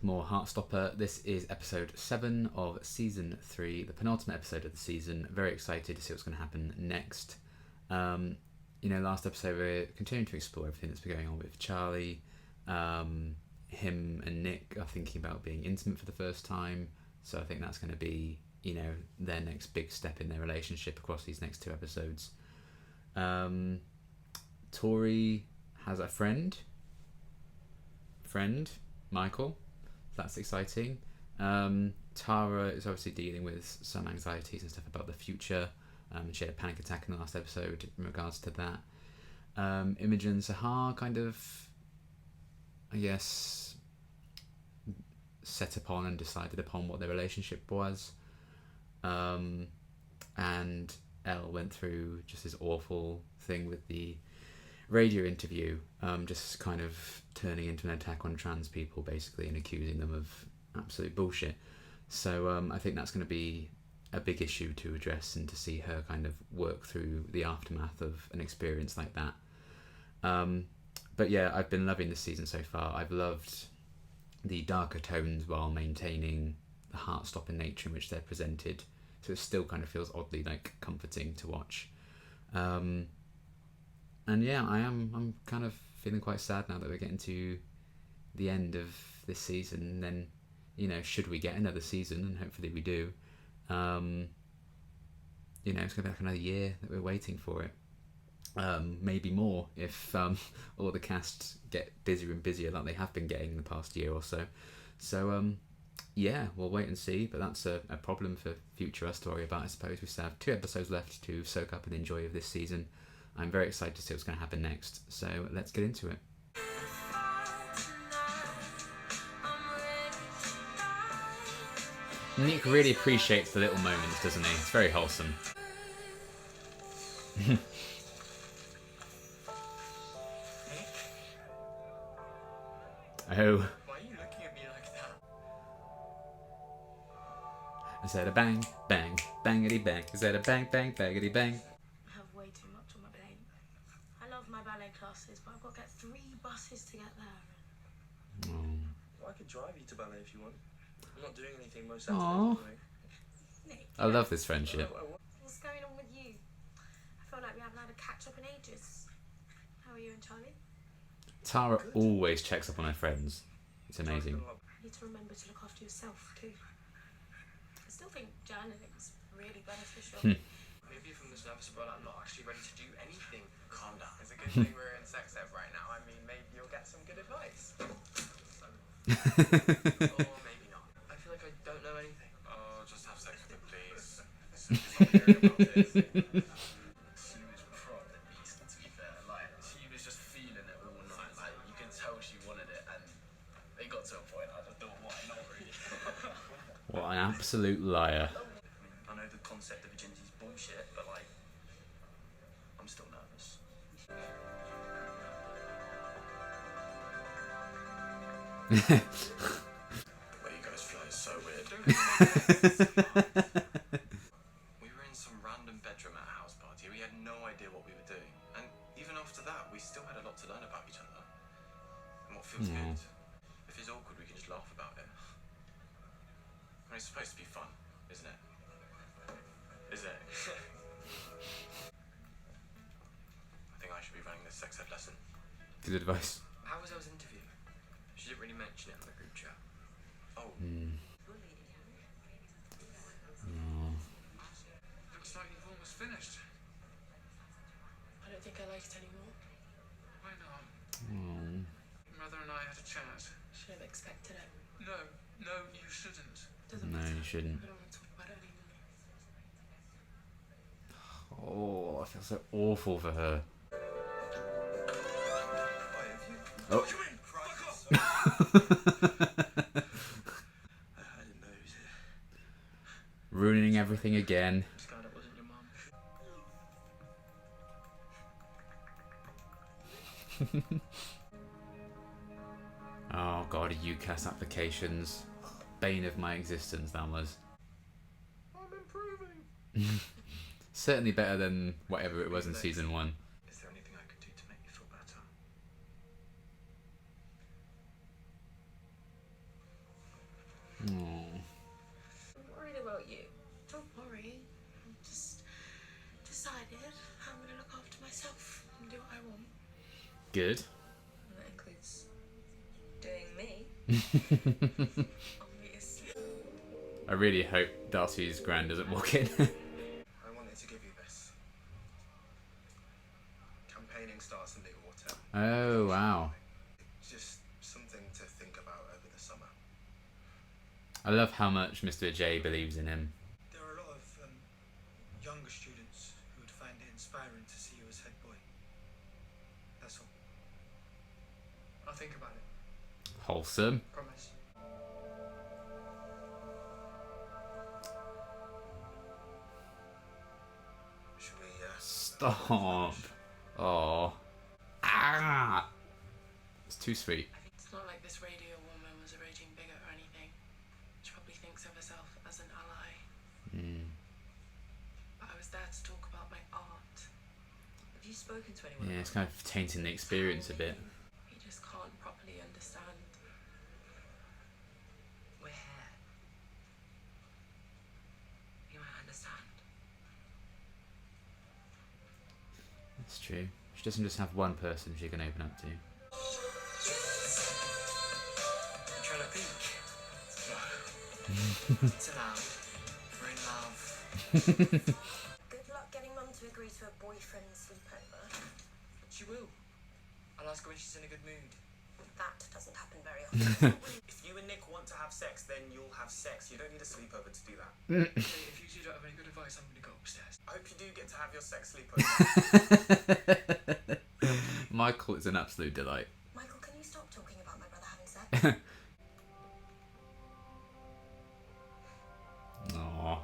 more Heartstopper. This is episode 7 of season 3, the penultimate episode of the season. Very excited to see what's going to happen next. Last episode we're continuing to explore everything that's been going on with Charlie. Him and Nick are thinking about being intimate for the first time, so I think that's going to be, their next big step in their relationship across these next 2 episodes. Tori has a friend, Michael. That's exciting. Tara is obviously dealing with some anxieties and stuff about the future. She had a panic attack in the last episode in regards to that. Imogen and Sahar kind of, I guess, set upon and decided upon what their relationship was. And Elle went through just this awful thing with the radio interview, just kind of turning into an attack on trans people basically and accusing them of absolute bullshit. So I think that's going to be a big issue to address and to see her kind of work through the aftermath of an experience like that. But yeah, I've been loving this season so far. I've loved the darker tones while maintaining the heart-stopping nature in which they're presented, so it still kind of feels oddly like comforting to watch. And yeah, I'm kind of feeling quite sad now that we're getting to the end of this season. And then, should we get another season, and hopefully we do, it's going to be like another year that we're waiting for it. Maybe more if all the casts get busier and busier like they have been getting in the past year or so. So yeah, we'll wait and see, but that's a problem for future us to worry about, I suppose. We still have 2 episodes left to soak up and enjoy of this season. I'm very excited to see what's going to happen next, so let's get into it. Nick really appreciates the little moments, doesn't he? It's very wholesome. Oh. Why are you looking at me like that? I said a bang, bang, bangity bang. I said a bang, bang, bangity bang. I have way too much on my plate. I love my ballet classes, but I've got to get 3 buses to get there. Well, I could drive you to ballet if you want. I'm not doing anything most Saturdays anyway. Nick, I love this friendship. what's going on with you? I feel like we haven't had a catch up in ages. How are you and Charlie? Tara always checks up on her friends. It's amazing. You need to remember to look after yourself too. I still think journaling's really beneficial. Maybe from this episode, but I'm not actually ready to do anything. Calm down. It's a good thing we're in sex ed right now. I mean, maybe you'll get some good advice. Or maybe not. I feel like I don't know anything. Oh, just have sex with him, please. Stop hearing about this. She was proper decent, to be fair. Like, she was just feeling it all night. Like, you can tell she wanted it, and it got to a point I just thought, why not really? What an absolute liar. I know the concept of virginity is bullshit, but like, I'm still nervous. The way you guys fly is so weird. We were in some random bedroom at a house party. We had no idea what we were doing. And even after that, we still had a lot to learn about each other. And what feels good. If it's awkward, we can just laugh about it. I mean, it's supposed to be fun, isn't it? Is it? I think I should be running this sex ed lesson. Good advice. How was Elle's interview? She didn't really mention it in the group chat. Oh. Looks like you've almost finished. I don't think I like it anymore. Why not? Oh. Mother and I had a chat. Should have expected it. No, you shouldn't. Doesn't No, matter. you shouldn't. I don't want to talk about it anymore. Oh, I feel so awful for her. Oh. Oh. What do you mean? Fuck off! I didn't know he was here. Ruining everything again. I'm just glad it wasn't your mum. Oh god, UCAS applications. Bane of my existence, that was. I'm improving. Certainly better than whatever it was in season 1. Is there anything I could do to make you feel better? Aww. I'm worried about you. Don't worry. I've just decided I'm gonna look after myself and do what I want. Good. And that includes doing me. Obviously. I really hope Darcy's gran doesn't walk in. I wanted to give you this. Campaigning starts in the autumn. Oh, wow. Just something to think about over the summer. I love how much Mr. J believes in him. There are a lot of younger students who would find it inspiring to see you as head boy. That's all. I'll think about it. Wholesome. Promise. Should we, Stop. Oh. Ah. It's too sweet. It's not like this radio woman was a raging bigot or anything. She probably thinks of herself as an ally. But I was there to talk about my art. Have you spoken to anyone? Yeah, it's kind of tainting the experience a bit. You just can't properly understand. We're here. You might understand. That's true. She doesn't just have one person she can open up to. I'm trying to peek. It's allowed. We're in love. Good luck getting Mum to agree to a boyfriend sleepover. She will. I'll ask her when she's in a good mood. That doesn't happen very often. If you and Nick want to have sex, then you'll have sex. You don't need a sleepover to do that. Hey, if you two don't have any good advice, I'm gonna go upstairs. I hope you do get to have your sex sleepover. Michael is an absolute delight. Michael, can you stop talking about my brother having sex? Aww.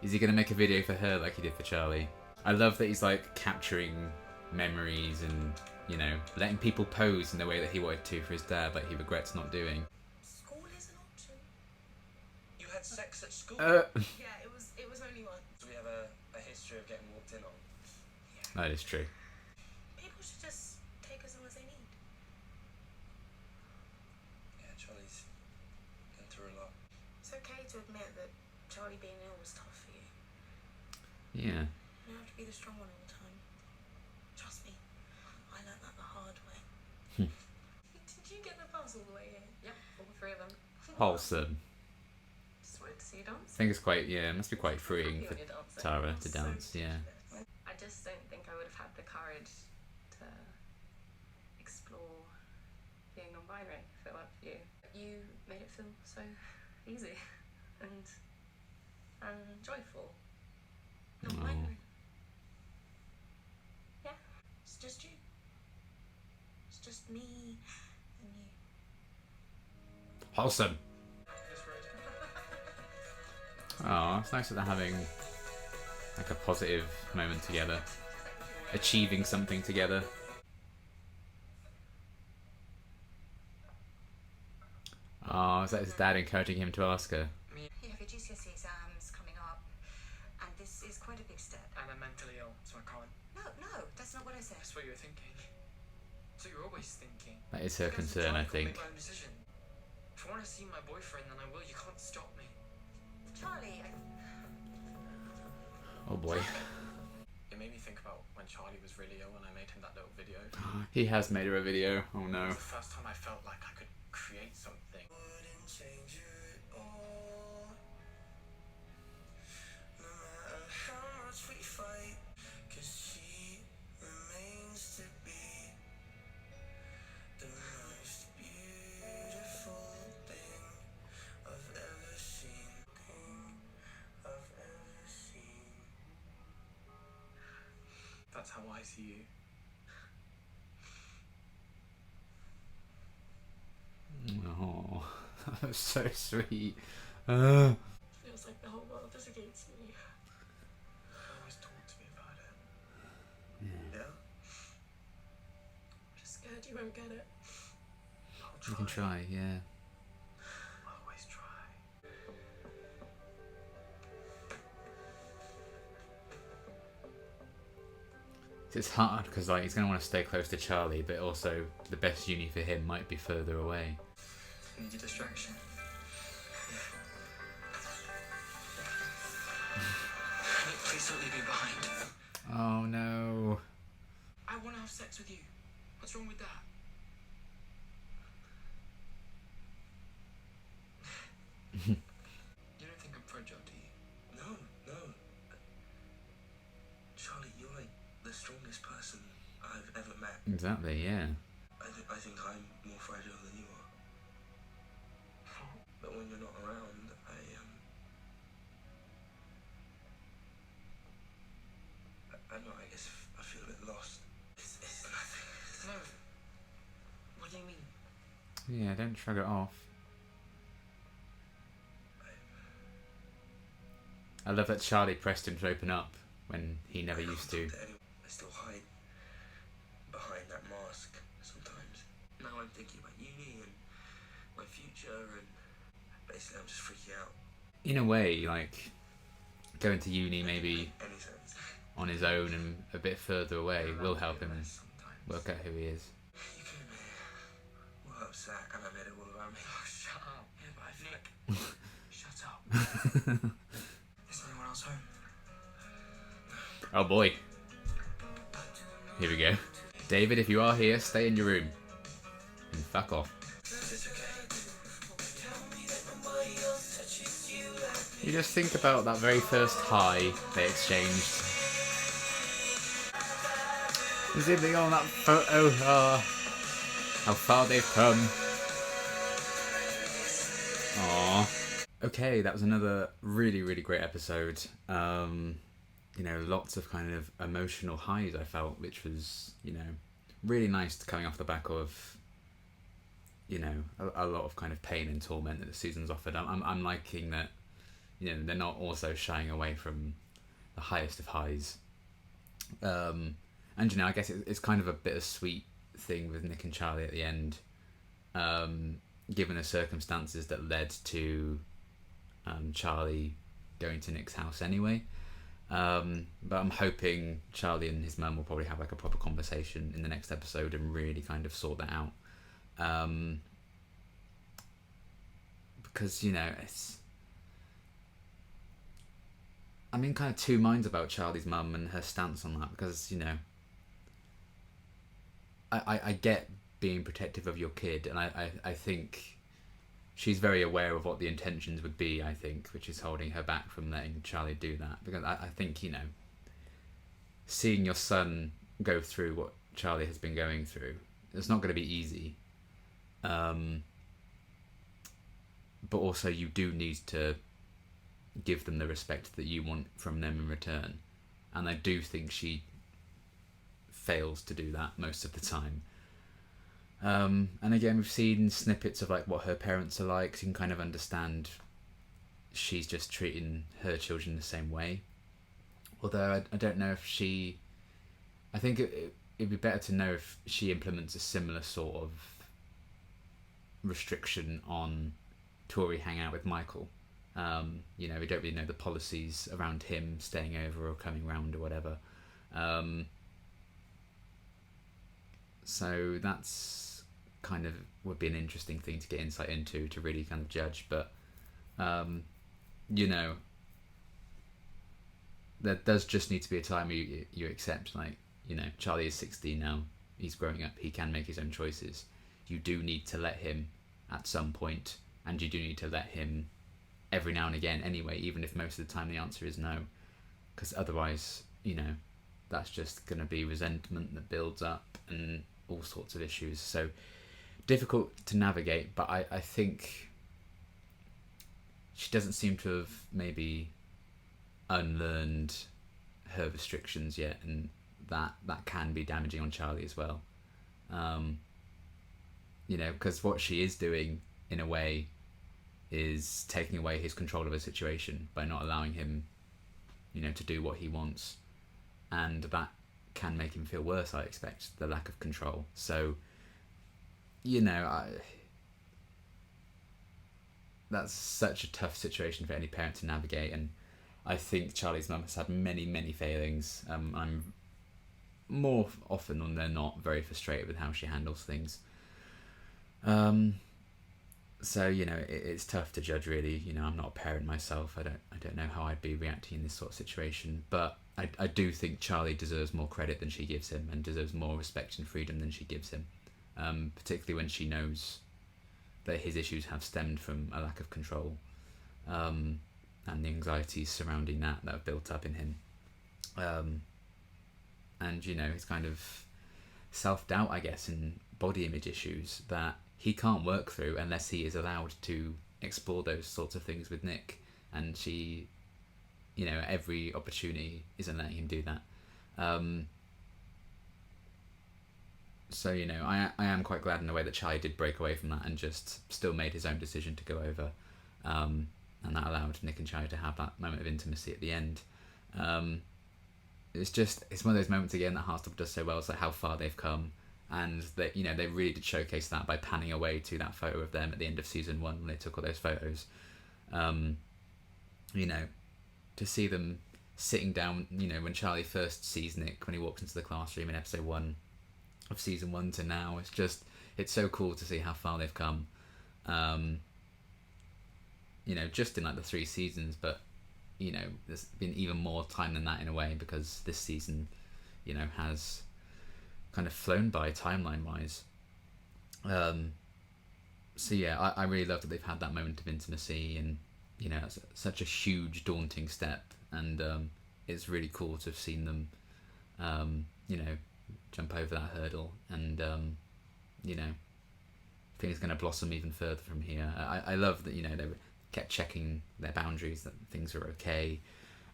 Is he going to make a video for her like he did for Charlie? I love that he's like capturing memories and, you know, letting people pose in the way that he wanted to for his dad, like he regrets not doing. School is an option. You had sex at school? Yeah, it was only one. Do we have a history of getting walked in on? That is true. People should just take as long as they need. Yeah, Charlie's been through a lot. It's okay to admit that Charlie being ill was tough for you. Yeah. You don't have to be the strong one all the time. Trust me, I learned that the hard way. Did you get the bus all the way here? Yep, all three of them. Wholesome. Just wanted to see you dance. I think it's quite, yeah, it must be quite freeing for Tara to dance, yeah. I just don't think I would have had the courage to explore being non-binary if it weren't for you. You made it feel so easy and joyful. Non-binary. Yeah, it's just you. It's just me and you. Wholesome. This road. Oh, it's nice that they're having like a positive moment together. Achieving something together. Oh, is that his dad encouraging him to ask her? You have your GCSE exams coming up, and this is quite a big step. And I'm mentally ill, so I can't. No, that's not what I said. That's what you're thinking. So you're always thinking. That is her Because concern, I I'll think. make my own decision. If I want to see my boyfriend, then I will. You can't stop me. Charlie, Oh boy. It made me think about when Charlie was really ill and I made him that little video. He has made her a video. Oh It no. was the first time I felt like I could create something. Wouldn't change it all. No matter how much we fight, 'cause she remains to be the most beautiful thing I've ever seen. That's how I see you. Oh, that was so sweet. Feels like the whole world is against me. Always talk to me about it. Yeah? I'm just scared you won't get it. I'll You can try, yeah. I'll always try. It's hard because like he's gonna want to stay close to Charlie, but also the best uni for him might be further away. I need a distraction. Nick, please don't leave me behind. Oh no. I want to have sex with you. What's wrong with that? You don't think I'm fragile, do you? No. Charlie, you're like the strongest person I've ever met. Exactly, yeah. I think I'm more fragile than you are. But when you're not around, I don't know, I guess I feel a bit lost. It's nothing. No. What do you mean? Yeah, don't shrug it off. I love that Charlie pressed him to open up when he never used to. I still hide behind that mask sometimes. Now I'm thinking about uni and my future, and basically I'm just freaking out. In a way, like, going to uni maybe Any sense. on his own and a bit further away will help him Sometimes. work out who he is. You came here all upset and I made it all about me. Oh, shut up. Yeah, but I feel like... Shut up. Is anyone else home? Oh boy. Here we go. David, if you are here, stay in your room. And fuck off. It's okay. You just think about that very first hi they exchanged. Zipping on that photo, how far they've come. Aww. Okay, that was another really, really great episode. You know, lots of kind of emotional highs I felt, which was, you know, really nice coming off the back of, you know, a lot of kind of pain and torment that the season's offered. I'm liking that, you know, they're not also shying away from the highest of highs. And, you know, I guess it's kind of a bittersweet thing with Nick and Charlie at the end, given the circumstances that led to Charlie going to Nick's house anyway. But I'm hoping Charlie and his mum will probably have like a proper conversation in the next episode and really kind of sort that out. Because, you know, I'm in kind of two minds about Charlie's mum and her stance on that, because, you know, I get being protective of your kid, and I think she's very aware of what the intentions would be, I think, which is holding her back from letting Charlie do that. Because I think, you know, seeing your son go through what Charlie has been going through, it's not going to be easy. But also you do need to give them the respect that you want from them in return. And I do think she fails to do that most of the time. And again, we've seen snippets of like what her parents are like, so you can kind of understand she's just treating her children the same way. Although I don't know if she... I think it'd be better to know if she implements a similar sort of restriction on Tori hanging out with Michael. You know, we don't really know the policies around him staying over or coming round or whatever. So that's kind of would be an interesting thing to get insight into to really kind of judge. But you know, there does just need to be a time you accept, like, you know, Charlie is 16 now, he's growing up, he can make his own choices. You do need to let him at some point, and you do need to let him every now and again anyway, even if most of the time the answer is no, because otherwise, you know, that's just going to be resentment that builds up and all sorts of issues. So difficult to navigate, but I think she doesn't seem to have maybe unlearned her restrictions yet, and that can be damaging on Charlie as well. You know, because what she is doing in a way is taking away his control of the situation by not allowing him, you know, to do what he wants, and that can make him feel worse, I expect, the lack of control. So, you know, that's such a tough situation for any parent to navigate, and I think Charlie's mum has had many, many failings. I'm more often than not very frustrated with how she handles things. So it's tough to judge really. I'm not a parent myself. I don't know how I'd be reacting in this sort of situation, but I do think Charlie deserves more credit than she gives him, and deserves more respect and freedom than she gives him, particularly when she knows that his issues have stemmed from a lack of control, and the anxieties surrounding that have built up in him, and his kind of self-doubt, I guess, and body image issues that he can't work through unless he is allowed to explore those sorts of things with Nick, and she, every opportunity isn't letting him do that. So I am quite glad in a way that Charlie did break away from that and just still made his own decision to go over, and that allowed Nick and Charlie to have that moment of intimacy at the end. It's one of those moments again that Heartstopper does so well. It's like how far they've come, and that they really did showcase that by panning away to that photo of them at the end of season 1 when they took all those photos. To see them sitting down, when Charlie first sees Nick when he walks into the classroom in episode 1 of season 1 to now, it's so cool to see how far they've come. Just in like the 3 seasons, but there's been even more time than that in a way, because this season has kind of flown by timeline wise. So yeah, I really love that they've had that moment of intimacy, and it's such a huge daunting step, and it's really cool to have seen them jump over that hurdle, and things are going to blossom even further from here. I love that they kept checking their boundaries, that things are okay.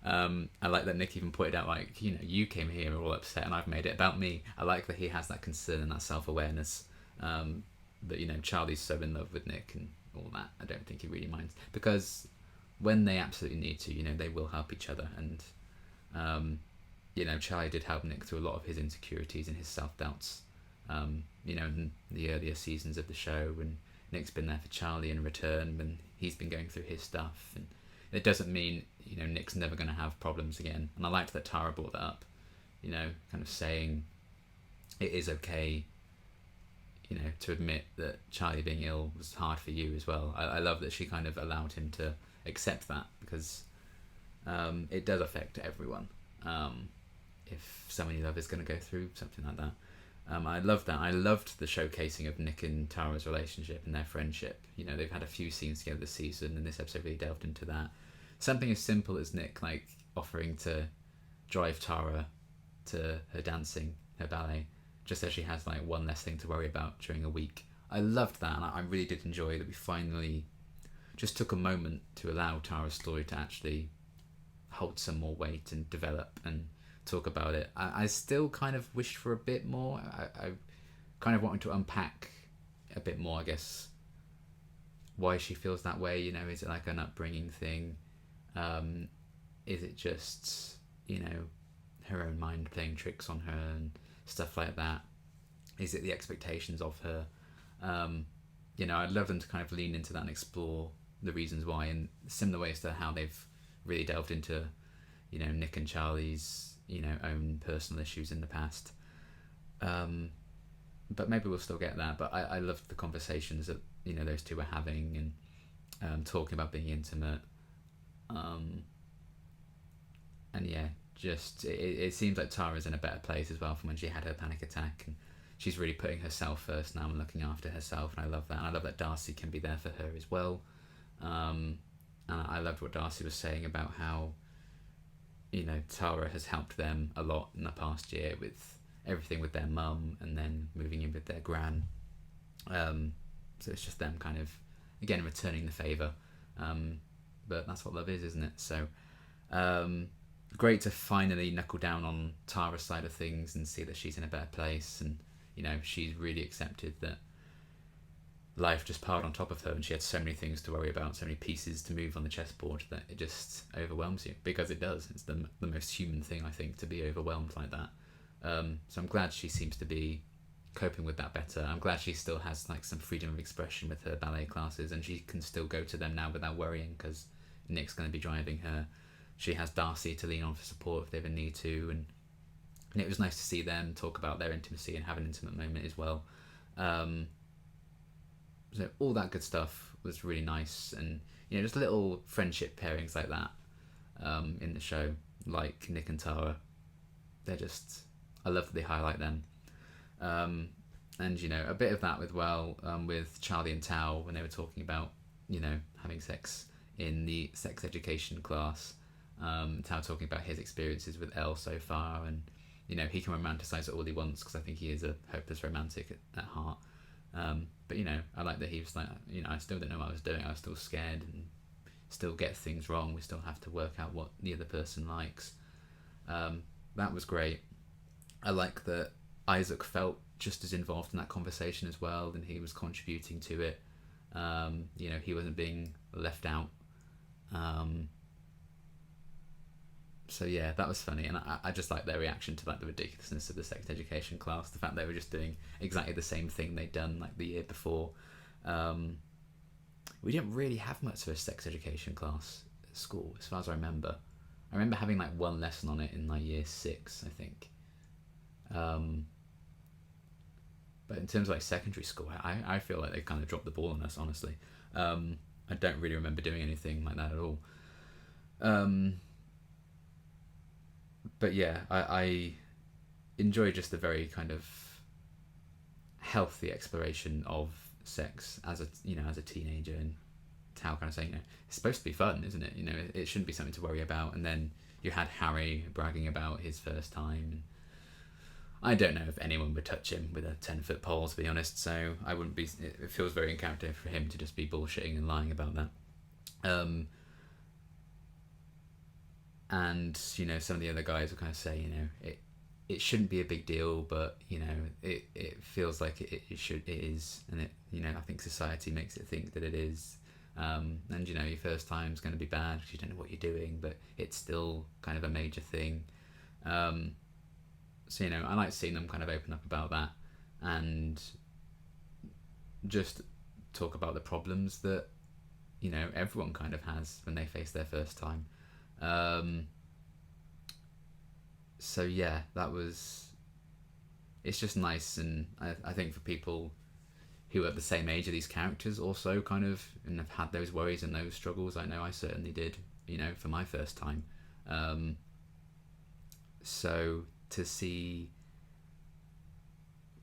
I like that Nick even pointed out, like, you came here all upset and I've made it about me. I like that he has that concern and that self-awareness, that Charlie's so in love with Nick and all that. I don't think he really minds, because when they absolutely need to, they will help each other. And Charlie did help Nick through a lot of his insecurities and his self-doubts, in the earlier seasons of the show, and Nick's been there for Charlie in return when he's been going through his stuff. And it doesn't mean Nick's never going to have problems again. And I liked that Tara brought that up, kind of saying it is okay, to admit that Charlie being ill was hard for you as well. I love that she kind of allowed him to accept that, because it does affect everyone, if someone you love is going to go through something like that. I loved that. I loved the showcasing of Nick and Tara's relationship and their friendship. They've had a few scenes together this season, and this episode really delved into that. Something as simple as Nick offering to drive Tara to her dancing, her ballet, just so she has one less thing to worry about during a week. I loved that, and I really did enjoy that we finally just took a moment to allow Tara's story to actually hold some more weight and develop and talk about it. I still kind of wished for a bit more. I kind of wanted to unpack a bit more, I guess, why she feels that way. Is it like an upbringing thing? Is it just her own mind playing tricks on her and stuff like that? Is it the expectations of her? I'd love them to kind of lean into that and explore the reasons why, in similar ways to how they've really delved into Nick and Charlie's own personal issues in the past. But maybe we'll still get that. But I loved the conversations that those two were having, and talking about being intimate. And yeah, just it seems like Tara's in a better place as well from when she had her panic attack, and she's really putting herself first now and looking after herself, and I love that. And I love that Darcy can be there for her as well. And I loved what Darcy was saying about how Tara has helped them a lot in the past year with everything with their mum, and then moving in with their gran. So it's just them kind of, again, returning the favour. But that's what love is, isn't it? So great to finally knuckle down on Tara's side of things and see that she's in a better place, and she's really accepted that life just piled on top of her, and she had so many things to worry about, so many pieces to move on the chessboard, that it just overwhelms you, because it does. It's the most human thing, I think, to be overwhelmed like that. So I'm glad she seems to be coping with that better. I'm glad she still has some freedom of expression with her ballet classes, and she can still go to them now without worrying, because Nick's going to be driving her. She has Darcy to lean on for support if they ever need to, and it was nice to see them talk about their intimacy and have an intimate moment as well. So all that good stuff was really nice, and just little friendship pairings like that in the show, like Nick and Tara. They're just, I love that they highlight them. And a bit of that with Charlie and Tao when they were talking about having sex in the sex education class. Tao talking about his experiences with Elle so far, and he can romanticize it all he wants, because I think he is a hopeless romantic at heart. But I like that he was like, I still didn't know what I was doing. I was still scared and still get things wrong. We still have to work out what the other person likes. That was great. I like that Isaac felt just as involved in that conversation as well, and he was contributing to it. He wasn't being left out. So yeah, that was funny, and I just like their reaction to like the ridiculousness of the sex education class. The fact they were just doing exactly the same thing they'd done like the year before. We didn't really have much of a sex education class at school, as far as I remember. I remember having like one lesson on it in like year 6, I think. But in terms of like secondary school, I feel like they kind of dropped the ball on us, honestly. I don't really remember doing anything like that at all. But yeah, I enjoy just the very kind of healthy exploration of sex as a teenager, and Tao kind of saying, it's supposed to be fun, isn't it? It shouldn't be something to worry about. And then you had Harry bragging about his first time. I don't know if anyone would touch him with a 10-foot pole, to be honest. So I wouldn't be. It feels very in character for him to just be bullshitting and lying about that. And some of the other guys will kind of say, it shouldn't be a big deal, but it feels like it is, and it I think society makes it think that it is. And your first time's going to be bad because you don't know what you're doing, but it's still kind of a major thing. So I like seeing them kind of open up about that and just talk about the problems that everyone kind of has when they face their first time. So yeah, it's just nice, and I think for people who are the same age of these characters also kind of, and have had those worries and those struggles. I know I certainly did, for my first time. So to see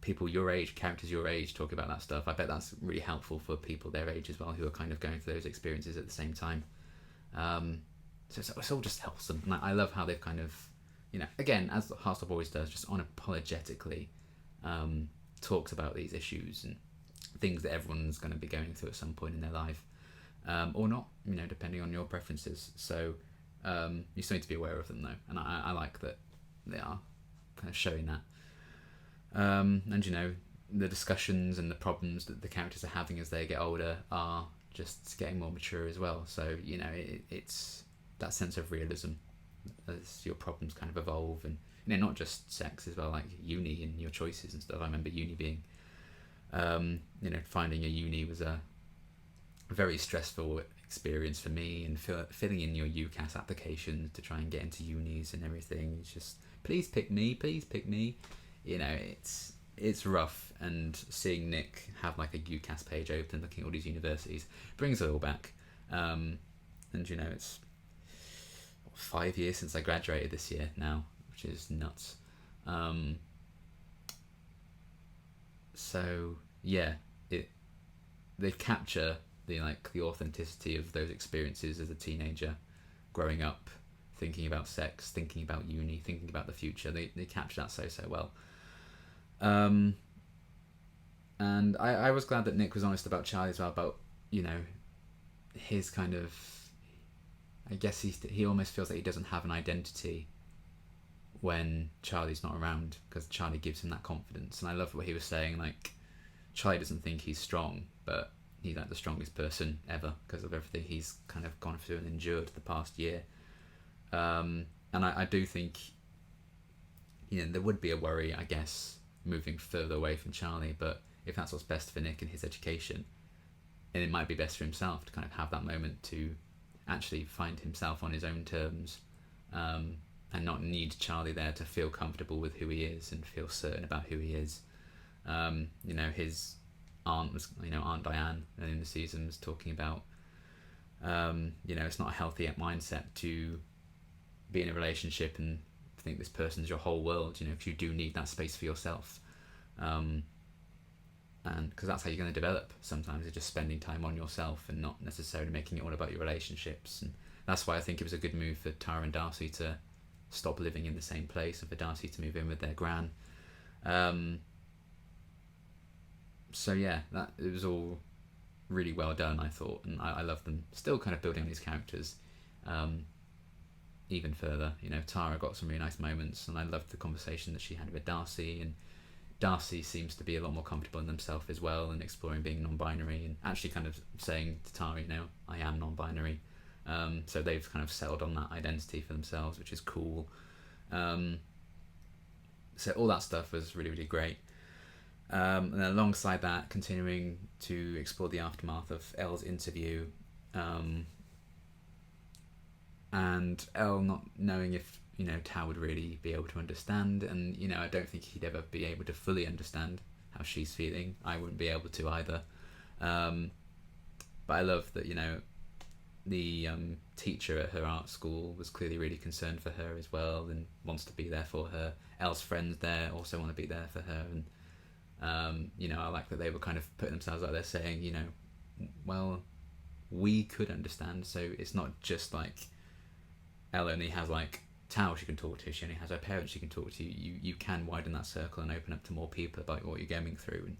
people your age, characters your age, talk about that stuff, I bet that's really helpful for people their age as well, who are kind of going through those experiences at the same time. So it's all just wholesome, and I love how they've kind of, again, as Heartstopper always does, just unapologetically talks about these issues and things that everyone's going to be going through at some point in their life, or not, depending on your preferences. So you still need to be aware of them, though, and I like that they are kind of showing that. And the discussions and the problems that the characters are having as they get older are just getting more mature as well. So it's that sense of realism as your problems kind of evolve, and not just sex as well, like uni and your choices and stuff. I remember uni being finding a uni was a very stressful experience for me, and filling in your UCAS applications to try and get into unis and everything. It's just, please pick me. It's rough, and seeing Nick have like a UCAS page open looking at all these universities brings it all back. And it's 5 years since I graduated this year now, which is nuts. So yeah, they capture the authenticity of those experiences as a teenager, growing up, thinking about sex, thinking about uni, thinking about the future. They capture that so well. And I was glad that Nick was honest about Charlie as well, about his kind of, I guess he almost feels like he doesn't have an identity when Charlie's not around, because Charlie gives him that confidence. And I love what he was saying, like, Charlie doesn't think he's strong, but he's like the strongest person ever because of everything he's kind of gone through and endured the past year. And I do think there would be a worry, I guess, moving further away from Charlie, but if that's what's best for Nick and his education, and it might be best for himself to kind of have that moment to actually find himself on his own terms, and not need Charlie there to feel comfortable with who he is and feel certain about who he is. Aunt Diane in the season was talking about, it's not a healthy mindset to be in a relationship and think this person's your whole world, because you do need that space for yourself. And because that's how you're going to develop sometimes, is just spending time on yourself and not necessarily making it all about your relationships. And that's why I think it was a good move for Tara and Darcy to stop living in the same place and for Darcy to move in with their gran. So yeah, it was all really well done, I thought, and I love them still kind of building on these characters even further. Tara got some really nice moments, and I loved the conversation that she had with Darcy, and Darcy seems to be a lot more comfortable in themselves as well, and exploring being non-binary, and actually kind of saying to Tara, I am non-binary. So they've kind of settled on that identity for themselves, which is cool. So all that stuff was really, really great. And then alongside that, continuing to explore the aftermath of Elle's interview, and Elle not knowing if Tao would really be able to understand, and I don't think he'd ever be able to fully understand how she's feeling. I wouldn't be able to either. But I love that the teacher at her art school was clearly really concerned for her as well, and wants to be there for her. Elle's friends there also want to be there for her, and I like that they were kind of putting themselves out there saying, well, we could understand, so it's not just like Elle only has like Tao she can talk to, she only has her parents she can talk to. You can widen that circle and open up to more people about what you're going through. And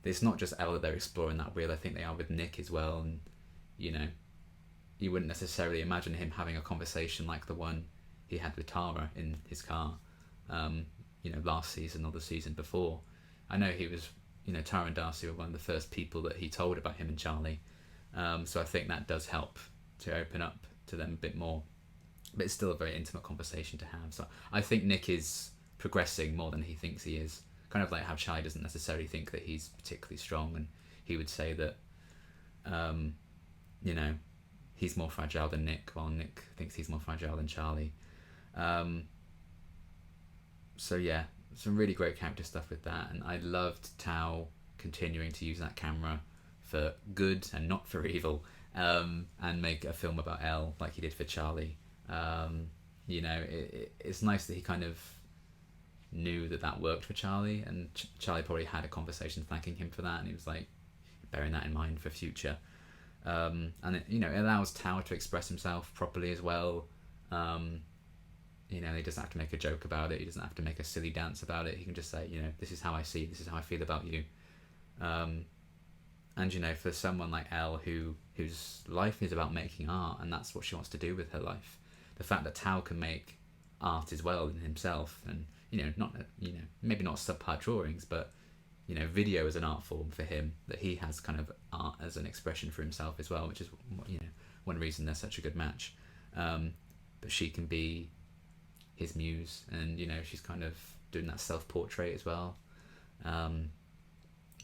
it's not just Elle that they're exploring that with. I think they are with Nick as well. And you wouldn't necessarily imagine him having a conversation like the one he had with Tara in his car last season or the season before. I know he was, Tara and Darcy were one of the first people that he told about him and Charlie. So I think that does help to open up to them a bit more. But it's still a very intimate conversation to have. So I think Nick is progressing more than he thinks he is. Kind of like how Charlie doesn't necessarily think that he's particularly strong, and he would say that, he's more fragile than Nick, while Nick thinks he's more fragile than Charlie. So yeah, some really great character stuff with that, and I loved Tao continuing to use that camera for good and not for evil, and make a film about Elle like he did for Charlie. It's nice that he kind of knew that worked for Charlie, and Charlie probably had a conversation thanking him for that, and he was like bearing that in mind for future. And it allows Tao to express himself properly as well. He doesn't have to make a joke about it, he doesn't have to make a silly dance about it, he can just say, this is how I see, this is how I feel about you. And for someone like Elle whose life is about making art, and that's what she wants to do with her life, the fact that Tao can make art as well in himself, and not maybe not subpar drawings, but video as an art form for him, that he has kind of art as an expression for himself as well, which is one reason they're such a good match. But she can be his muse, and she's kind of doing that self-portrait as well.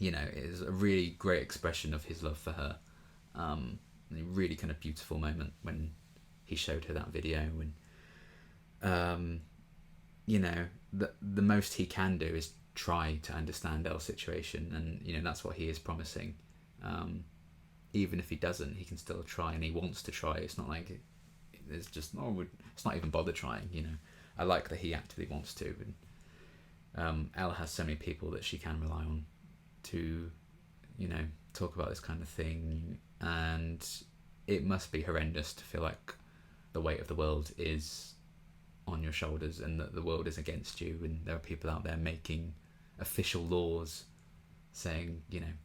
It is a really great expression of his love for her. A really kind of beautiful moment when he showed her that video, and the most he can do is try to understand Elle's situation, and that's what he is promising. Even if he doesn't, he can still try, and he wants to try. It's not like it's just it's not even bother trying. I like that he actively wants to, and Elle has so many people that she can rely on to talk about this kind of thing, and it must be horrendous to feel like the weight of the world is on your shoulders, and that the world is against you, and there are people out there making official laws saying,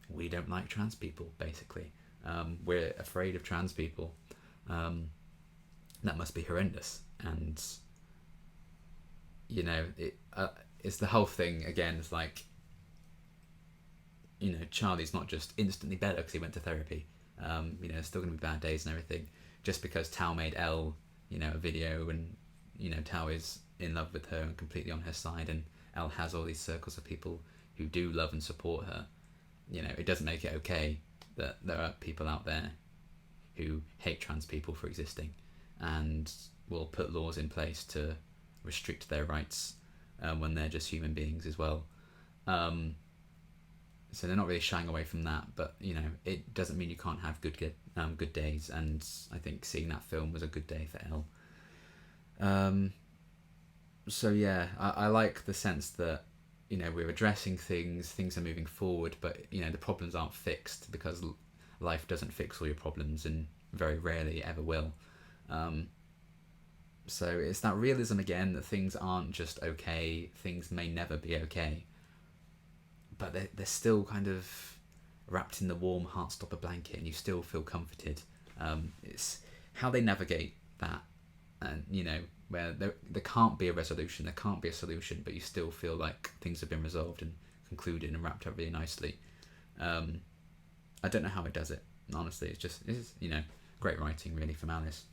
we don't like trans people, basically. We're afraid of trans people. That must be horrendous. And it's the whole thing again. It's like, Charlie's not just instantly better because he went to therapy. There's still going to be bad days and everything. Just because Tao made Elle, a video, and Tao is in love with her and completely on her side, and Elle has all these circles of people who do love and support her. It doesn't make it okay that there are people out there who hate trans people for existing, and will put laws in place to restrict their rights when they're just human beings as well. So they're not really shying away from that, but you know, it doesn't mean you can't have good days. And I think seeing that film was a good day for Elle. So yeah, I like the sense that, you know, we're addressing things are moving forward, but you know, the problems aren't fixed, because life doesn't fix all your problems, and very rarely ever will. So it's that realism again, that things aren't just okay, things may never be okay, but they're still kind of wrapped in the warm Heartstopper blanket, and you still feel comforted. It's how they navigate that, and you know, where there can't be a resolution, there can't be a solution, but you still feel like things have been resolved and concluded and wrapped up really nicely. I don't know how it does it, honestly. It's you know, great writing really from Alice.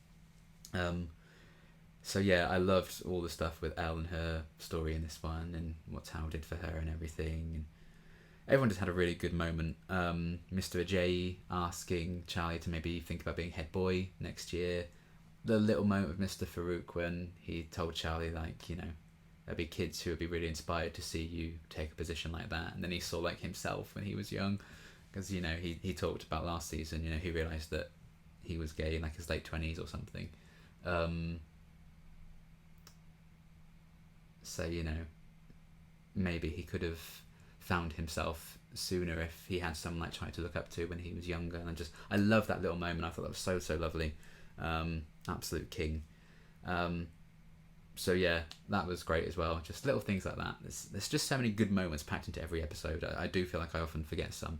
So yeah, I loved all the stuff with Elle and her story in this one, and what Tao did for her and everything. And everyone just had a really good moment. Mr. Ajayi asking Charlie to maybe think about being head boy next year. The little moment with Mr. Farouk when he told Charlie, like, you know, there'd be kids who would be really inspired to see you take a position like that. And then he saw like himself when he was young, because you know, he talked about last season, you know, he realised that he was gay in like his late 20s or something. So you know, maybe he could have found himself sooner if he had someone like Chai to look up to when he was younger. And I love that little moment. I thought that was so lovely. Absolute king. So yeah, that was great as well. Just little things like that. There's just so many good moments packed into every episode. I do feel like I often forget some.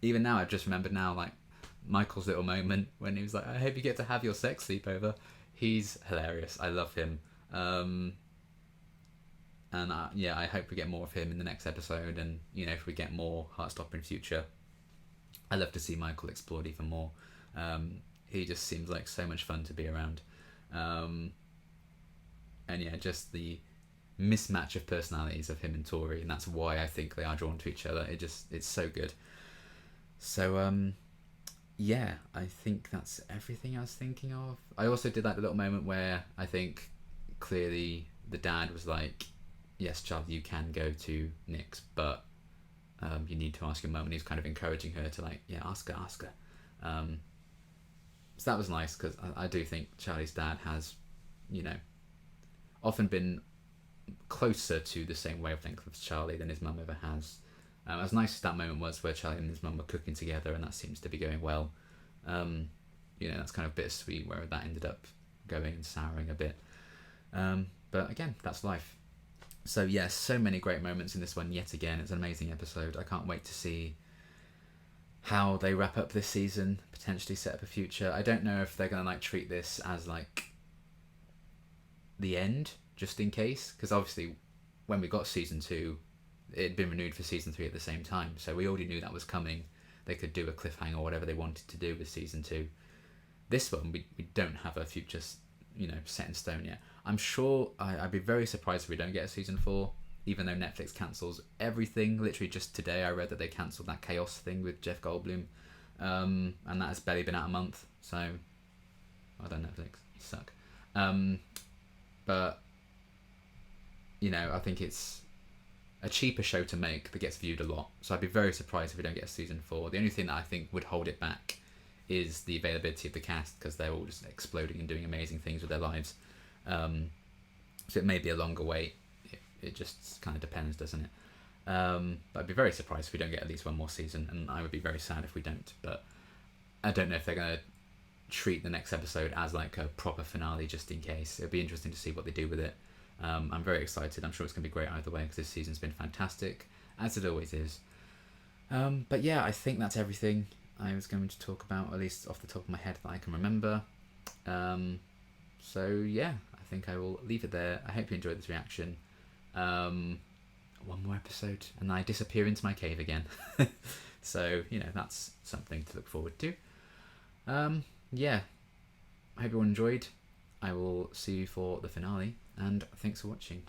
Even now, I've just remembered now, like Michael's little moment when he was like, I hope you get to have your sex sleepover. He's hilarious. I love him. And yeah, I hope we get more of him in the next episode, and you know, if we get more Heartstopper in future, I love to see Michael explored even more. He just seems like so much fun to be around, and yeah, just the mismatch of personalities of him and Tori, and that's why I think they are drawn to each other. It's so good. So yeah, I think that's everything I was thinking of. I also did like the little moment where I think clearly the dad was like, yes, Charlie, you can go to Nick's, but you need to ask your mum, and he's kind of encouraging her to like, yeah, ask her. So that was nice, because I do think Charlie's dad has, you know, often been closer to the same wavelength with Charlie than his mum ever has. As nice as that moment was where Charlie and his mum were cooking together, and that seems to be going well, you know, that's kind of bittersweet where that ended up going and souring a bit. But again, that's life. So yes, so many great moments in this one yet again. It's an amazing episode. I can't wait to see how they wrap up this season, potentially set up a future. I don't know if they're going to like treat this as like the end, just in case, because obviously when we got season 2, it had been renewed for season 3 at the same time, so we already knew that was coming. They could do a cliffhanger or whatever they wanted to do with season 2. This one, we don't have a future, you know, set in stone yet. I'm sure I'd be very surprised if we don't get a season 4, even though Netflix cancels everything. Literally just today I read that they cancelled that Chaos thing with Jeff Goldblum, and that has barely been out a month, so well done Netflix, you suck. But you know, I think it's a cheaper show to make that gets viewed a lot, so I'd be very surprised if we don't get a season 4. The only thing that I think would hold it back is the availability of the cast, because they're all just exploding and doing amazing things with their lives. So it may be a longer wait. It just kind of depends, doesn't it? But I'd be very surprised if we don't get at least one more season, and I would be very sad if we don't. But I don't know if they're going to treat the next episode as like a proper finale, just in case. It'll be interesting to see what they do with it. I'm very excited. I'm sure it's going to be great either way, because this season's been fantastic, as it always is. But yeah, I think that's everything I was going to talk about, at least off the top of my head that I can remember. So yeah, I think I will leave it there. I hope you enjoyed this reaction. One more episode and I disappear into my cave again. So, you know, that's something to look forward to. Yeah, I hope everyone enjoyed. I will see you for the finale, and thanks for watching.